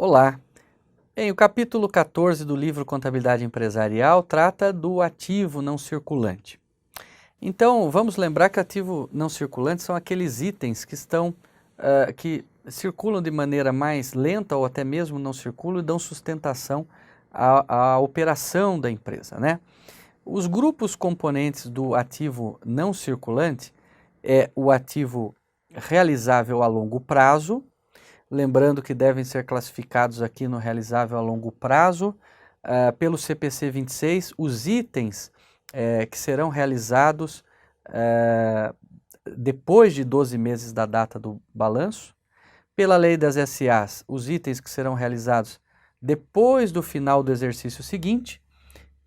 Olá! Bem, o capítulo 14 do livro Contabilidade Empresarial trata do ativo não circulante. Então, vamos lembrar que ativo não circulante são aqueles itens que circulam de maneira mais lenta ou até mesmo não circulam e dão sustentação à operação da empresa, né? Os grupos componentes do ativo não circulante é o ativo realizável a longo prazo. Lembrando que devem ser classificados aqui no realizável a longo prazo, pelo CPC 26, os itens que serão realizados depois de 12 meses da data do balanço. Pela lei das SAs, os itens que serão realizados depois do final do exercício seguinte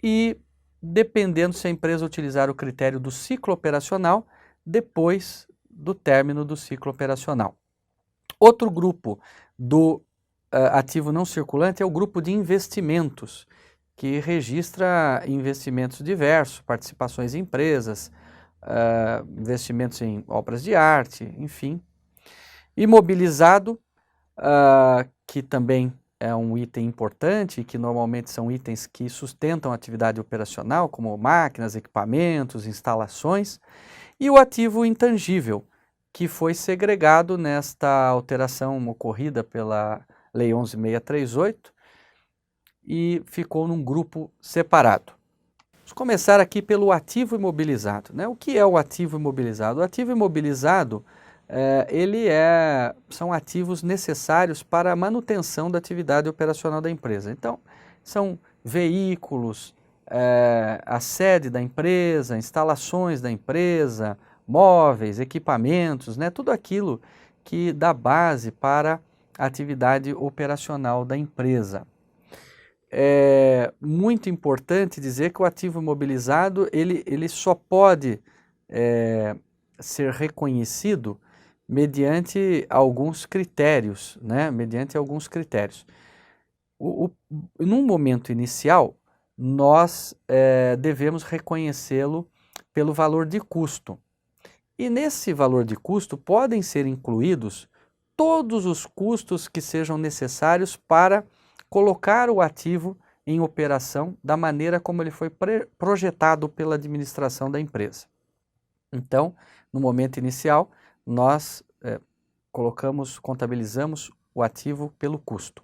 e, dependendo se a empresa utilizar o critério do ciclo operacional, depois do término do ciclo operacional. Outro grupo do ativo não circulante é o grupo de investimentos, que registra investimentos diversos, participações em empresas, investimentos em obras de arte, enfim. Imobilizado, que também é um item importante, que normalmente são itens que sustentam a atividade operacional, como máquinas, equipamentos, instalações. E o ativo intangível, que foi segregado nesta alteração ocorrida pela Lei 11.638 e ficou num grupo separado. Vamos começar aqui pelo ativo imobilizado, né? O que é o ativo imobilizado? O ativo imobilizado, são ativos necessários para a manutenção da atividade operacional da empresa. Então, são veículos, a sede da empresa, instalações da empresa, móveis, equipamentos, né? Tudo aquilo que dá base para a atividade operacional da empresa. É muito importante dizer que o ativo imobilizado ele só pode ser reconhecido mediante alguns critérios, né? Mediante alguns critérios. Num momento inicial, nós devemos reconhecê-lo pelo valor de custo. E nesse valor de custo podem ser incluídos todos os custos que sejam necessários para colocar o ativo em operação da maneira como ele foi projetado pela administração da empresa. Então, no momento inicial, nós contabilizamos o ativo pelo custo.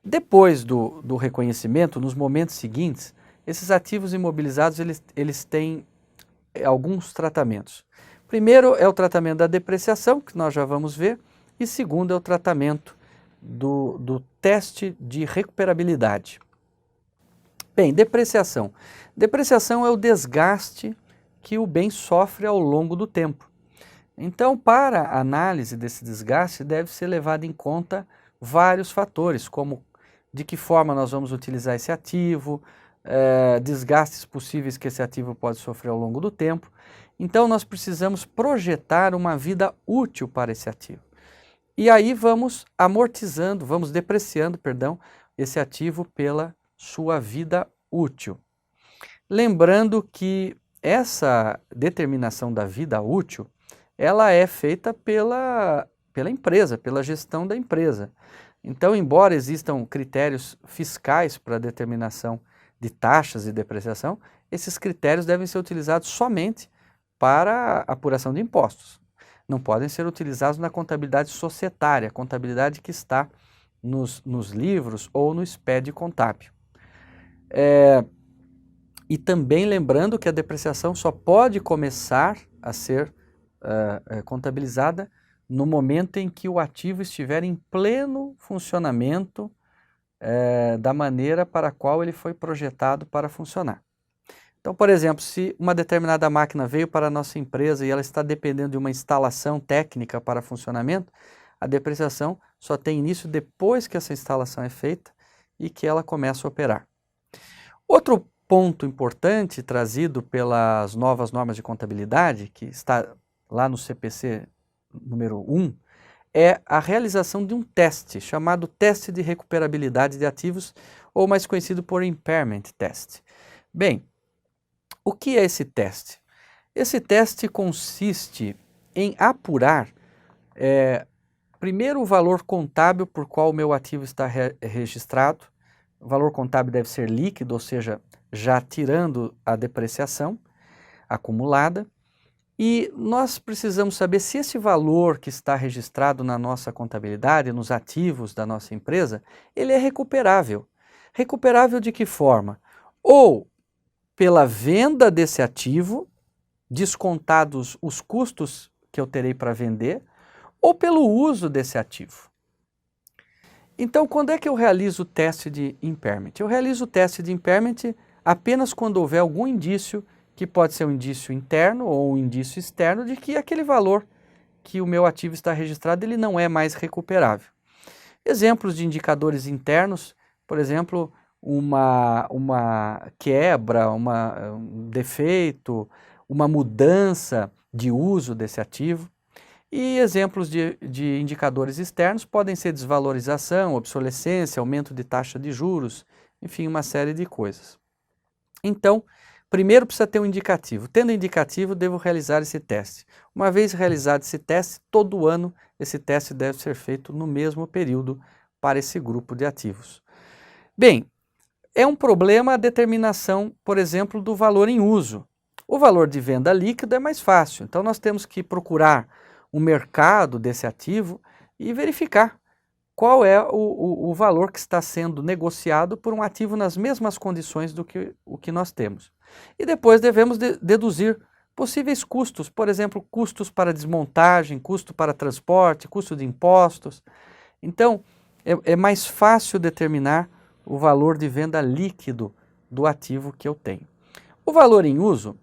Depois do reconhecimento, nos momentos seguintes, esses ativos imobilizados eles têm alguns tratamentos. Primeiro é o tratamento da depreciação, que nós já vamos ver, e segundo é o tratamento do teste de recuperabilidade. Bem, depreciação. Depreciação é o desgaste que o bem sofre ao longo do tempo. Então, para a análise desse desgaste, deve ser levado em conta vários fatores, como de que forma nós vamos utilizar esse ativo, desgastes possíveis que esse ativo pode sofrer ao longo do tempo. Então, nós precisamos projetar uma vida útil para esse ativo. E aí vamos depreciando, esse ativo pela sua vida útil. Lembrando que essa determinação da vida útil, ela é feita pela empresa, pela gestão da empresa. Então, embora existam critérios fiscais para a determinação de taxas de depreciação, esses critérios devem ser utilizados somente para a apuração de impostos. Não podem ser utilizados na contabilidade societária, contabilidade que está nos livros ou no SPED contábil. E também lembrando que a depreciação só pode começar a ser contabilizada no momento em que o ativo estiver em pleno funcionamento da maneira para a qual ele foi projetado para funcionar. Então, por exemplo, se uma determinada máquina veio para a nossa empresa e ela está dependendo de uma instalação técnica para funcionamento, a depreciação só tem início depois que essa instalação é feita e que ela começa a operar. Outro ponto importante trazido pelas novas normas de contabilidade, que está lá no CPC número 1, é a realização de um teste, chamado teste de recuperabilidade de ativos, ou mais conhecido por impairment test. Bem, o que é esse teste? Esse teste consiste em apurar primeiro, o valor contábil por qual o meu ativo está registrado. O valor contábil deve ser líquido, ou seja, já tirando a depreciação acumulada. E nós precisamos saber se esse valor que está registrado na nossa contabilidade, nos ativos da nossa empresa, ele é recuperável. Recuperável de que forma? Ou pela venda desse ativo, descontados os custos que eu terei para vender, ou pelo uso desse ativo. Então, quando é que eu realizo o teste de impairment? Eu realizo o teste de impairment apenas quando houver algum indício, que pode ser um indício interno ou um indício externo, de que aquele valor que o meu ativo está registrado, ele não é mais recuperável. Exemplos de indicadores internos, por exemplo, uma quebra, um defeito, uma mudança de uso desse ativo. E exemplos de indicadores externos podem ser desvalorização, obsolescência, aumento de taxa de juros, enfim, uma série de coisas. Então, primeiro precisa ter um indicativo. Tendo indicativo, devo realizar esse teste. Uma vez realizado esse teste, todo ano esse teste deve ser feito no mesmo período para esse grupo de ativos. Bem, é um problema a determinação, por exemplo, do valor em uso. O valor de venda líquido é mais fácil, então nós temos que procurar o mercado desse ativo e verificar qual é o valor que está sendo negociado por um ativo nas mesmas condições do que o que nós temos. E depois devemos deduzir possíveis custos, por exemplo, custos para desmontagem, custo para transporte, custo de impostos. Então, é mais fácil determinar o valor de venda líquido do ativo que eu tenho. O valor em uso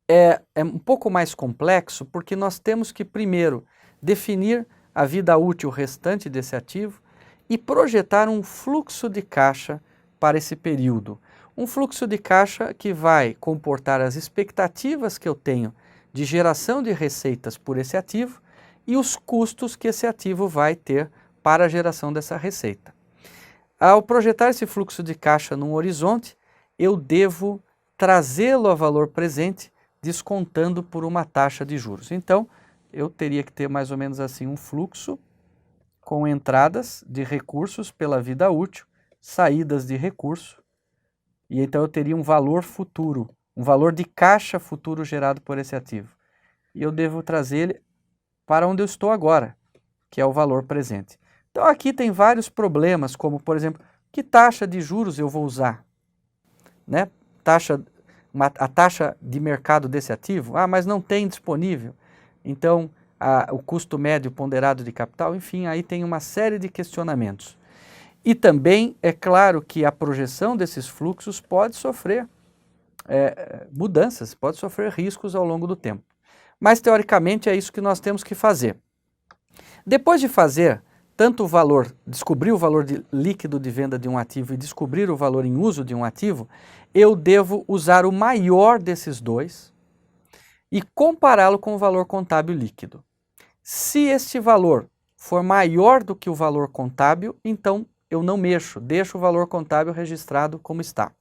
é um pouco mais complexo, porque nós temos que primeiro definir a vida útil restante desse ativo e projetar um fluxo de caixa para esse período. Um fluxo de caixa que vai comportar as expectativas que eu tenho de geração de receitas por esse ativo e os custos que esse ativo vai ter para a geração dessa receita. Ao projetar esse fluxo de caixa num horizonte, eu devo trazê-lo a valor presente, descontando por uma taxa de juros. Então, eu teria que ter mais ou menos assim um fluxo com entradas de recursos pela vida útil, saídas de recurso, e então eu teria um valor futuro, um valor de caixa futuro gerado por esse ativo. E eu devo trazer ele para onde eu estou agora, que é o valor presente. Então aqui tem vários problemas, como por exemplo, que taxa de juros eu vou usar? Né? A taxa de mercado desse ativo? Ah, mas não tem disponível. Então, o custo médio ponderado de capital, enfim, aí tem uma série de questionamentos. E também é claro que a projeção desses fluxos pode sofrer mudanças, pode sofrer riscos ao longo do tempo. Mas, teoricamente, é isso que nós temos que fazer. Depois de fazer tanto o valor, descobrir o valor líquido de venda de um ativo e descobrir o valor em uso de um ativo, eu devo usar o maior desses dois e compará-lo com o valor contábil líquido. Se este valor for maior do que o valor contábil, então eu não mexo, deixo o valor contábil registrado como está.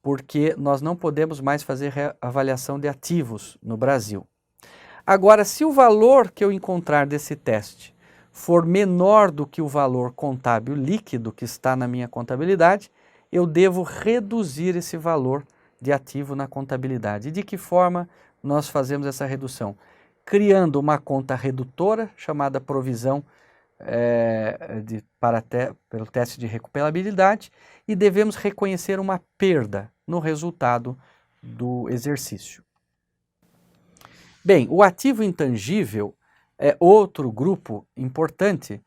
Porque nós não podemos mais fazer avaliação de ativos no Brasil. Agora, se o valor que eu encontrar desse teste for menor do que o valor contábil líquido que está na minha contabilidade, eu devo reduzir esse valor de ativo na contabilidade. E de que forma nós fazemos essa redução? Criando uma conta redutora, chamada provisão pelo teste de recuperabilidade, e devemos reconhecer uma perda no resultado do exercício. Bem, o ativo intangível é outro grupo importante.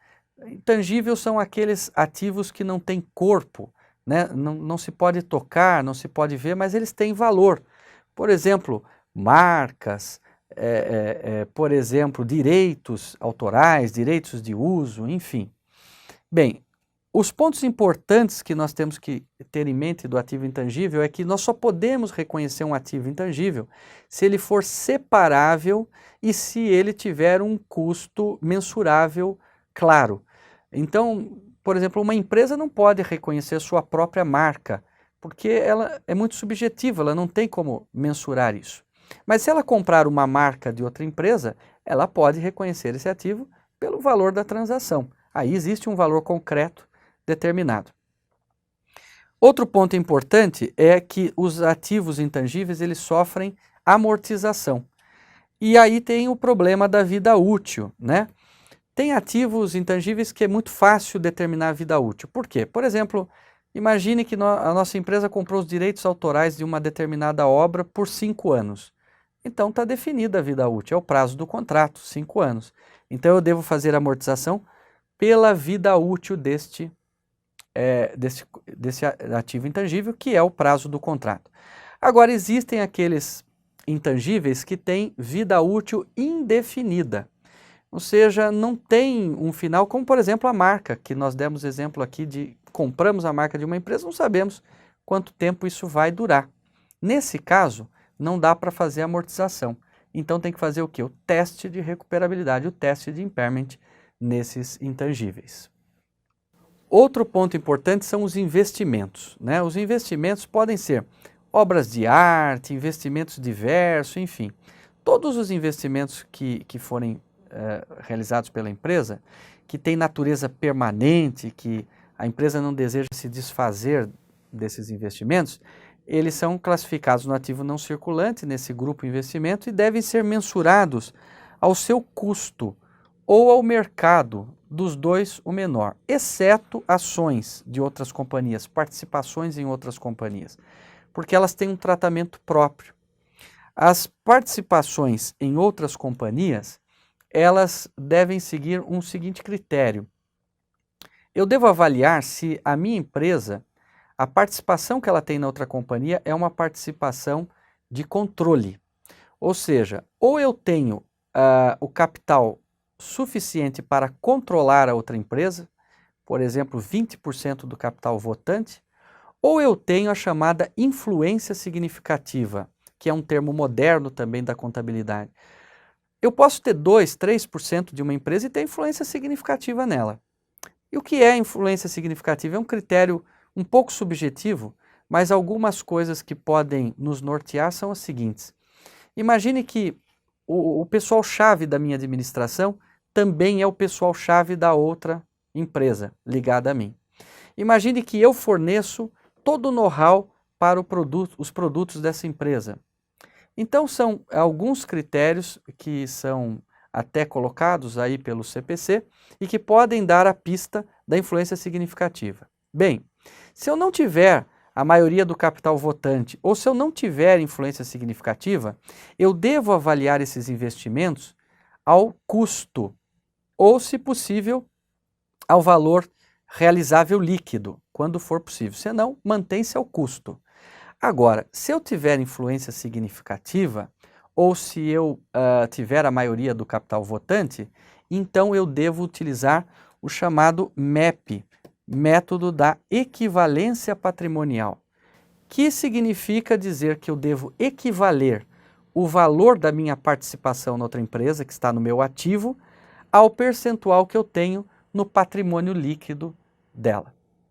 Intangíveis são aqueles ativos que não têm corpo, né? Não se pode tocar, não se pode ver, mas eles têm valor. Por exemplo, marcas, por exemplo, direitos autorais, direitos de uso, enfim. Bem, os pontos importantes que nós temos que ter em mente do ativo intangível é que nós só podemos reconhecer um ativo intangível se ele for separável e se ele tiver um custo mensurável claro. Então, por exemplo, uma empresa não pode reconhecer sua própria marca, porque ela é muito subjetiva, ela não tem como mensurar isso. Mas se ela comprar uma marca de outra empresa, ela pode reconhecer esse ativo pelo valor da transação. Aí existe um valor concreto determinado. Outro ponto importante é que os ativos intangíveis eles sofrem amortização. E aí tem o problema da vida útil, né? Tem ativos intangíveis que é muito fácil determinar a vida útil. Por quê? Por exemplo, imagine que a nossa empresa comprou os direitos autorais de uma determinada obra por 5 anos. Então está definida a vida útil, é o prazo do contrato, 5 anos. Então eu devo fazer a amortização pela vida útil desse ativo intangível, que é o prazo do contrato. Agora, existem aqueles intangíveis que têm vida útil indefinida, ou seja, não tem um final, como por exemplo a marca, que nós demos exemplo aqui de compramos a marca de uma empresa, não sabemos quanto tempo isso vai durar. Nesse caso, não dá para fazer amortização. Então tem que fazer o quê? O teste de recuperabilidade, o teste de impairment nesses intangíveis. Outro ponto importante são os investimentos, né? Os investimentos podem ser obras de arte, investimentos diversos, enfim. Todos os investimentos que forem realizados pela empresa, que têm natureza permanente, que a empresa não deseja se desfazer desses investimentos, eles são classificados no ativo não circulante, nesse grupo investimento, e devem ser mensurados ao seu custo ou ao mercado, dos dois o menor, exceto ações de outras companhias, participações em outras companhias, porque elas têm um tratamento próprio. As participações em outras companhias, elas devem seguir um seguinte critério. Eu devo avaliar se a minha empresa, a participação que ela tem na outra companhia é uma participação de controle. Ou seja, ou eu tenho o capital suficiente para controlar a outra empresa, por exemplo, 20% do capital votante, ou eu tenho a chamada influência significativa, que é um termo moderno também da contabilidade. Eu posso ter 2, 3% de uma empresa e ter influência significativa nela. E o que é influência significativa? É um critério um pouco subjetivo, mas algumas coisas que podem nos nortear são as seguintes. Imagine que o pessoal-chave da minha administração também é o pessoal-chave da outra empresa ligada a mim. Imagine que eu forneço todo o know-how para os produtos dessa empresa. Então são alguns critérios que são até colocados aí pelo CPC e que podem dar a pista da influência significativa. Bem, se eu não tiver a maioria do capital votante ou se eu não tiver influência significativa, eu devo avaliar esses investimentos ao custo ou, se possível, ao valor realizável líquido, quando for possível. Senão, mantém-se ao custo. Agora, se eu tiver influência significativa, ou se eu tiver a maioria do capital votante, então eu devo utilizar o chamado MEP, método da equivalência patrimonial, que significa dizer que eu devo equivaler o valor da minha participação na outra empresa, que está no meu ativo, ao percentual que eu tenho no patrimônio líquido dela.